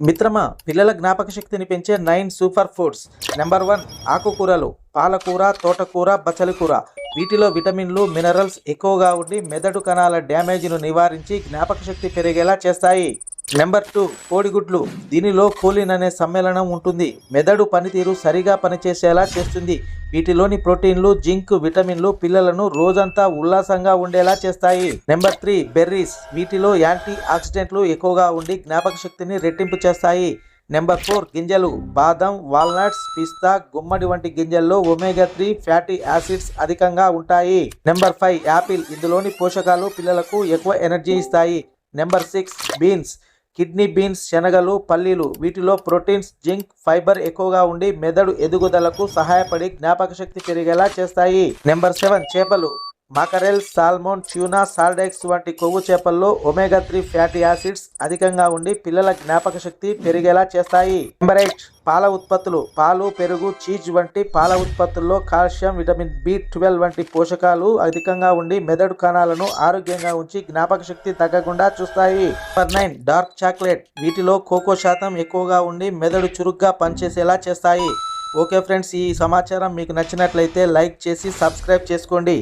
మిత్రమా, పిల్లల జ్ఞాపక శక్తిని పెంచే 9 సూపర్ ఫుడ్స్. నెంబర్ 1, ఆకుకూరలు. పాలకూర, తోటకూర, బచ్చలి కూర. వీటిలో విటమిన్లు, మినరల్స్ ఎక్కువగా ఉండి మెదడు కణాల డ్యామేజ్ను నివారించి జ్ఞాపక శక్తి పెరిగేలా చేస్తాయి. నెంబర్ 2, కోడిగుడ్లు. దీనిలో కోలిన్ అనే సమ్మేళనం ఉంటుంది. మెదడు పనితీరు సరిగా పనిచేసేలా చేస్తుంది. వీటిలోని ప్రోటీన్లు, జింక్, విటమిన్లు పిల్లలను రోజంతా ఉల్లాసంగా ఉండేలా చేస్తాయి. Number 3, berries. వీటిలో యాంటీ ఆక్సిడెంట్లు ఎక్కువగా ఉండి జ్ఞాపక శక్తిని రెట్టింపు చేస్తాయి. నెంబర్ 4, గింజలు. బాదం, వాల్నట్స్, పిస్తా, గుమ్మడి వంటి గింజల్లో ఒమేగా 3 ఫ్యాటీ యాసిడ్స్ అధికంగా ఉంటాయి. Number 5, Apple. ఇందులోని పోషకాలు పిల్లలకు ఎక్కువ ఎనర్జీ ఇస్తాయి. Number 6, beans. కిడ్నీ బీన్స్, శనగలు, పల్లీలు. వీటిలో ప్రోటీన్స్, జింక్, ఫైబర్ ఎక్కువగా ఉండి మెదడు ఎదుగుదలకు సహాయపడి జ్ఞాపక శక్తి పెరిగేలా చేస్తాయి. నెంబర్ 7, చేపలు. మాకరెల్, సాల్మోన్, ట్యూనా, సాల్డెక్స్ వంటి కొవ్వు చేపల్లో ఒమేగా 3 ఫ్యాటీ యాసిడ్స్ అధికంగా ఉండి పిల్లల జ్ఞాపక శక్తి పెరిగేలా చేస్తాయి. నెంబర్ 8, పాల ఉత్పత్తులు. పాలు, పెరుగు, చీజ్ వంటి పాల ఉత్పత్తుల్లో కాల్షియం, విటమిన్ B12 వంటి పోషకాలు అధికంగా ఉండి మెదడు కణాలను ఆరోగ్యంగా ఉంచి జ్ఞాపక శక్తి తగ్గకుండా చూస్తాయి. Number 9, dark chocolate. వీటిలో కోకో శాతం ఎక్కువగా ఉండి మెదడు చురుగ్గా పనిచేసేలా చేస్తాయి. ఓకే ఫ్రెండ్స్, ఈ సమాచారం మీకు నచ్చినట్లయితే లైక్ చేసి సబ్స్క్రైబ్ చేసుకోండి.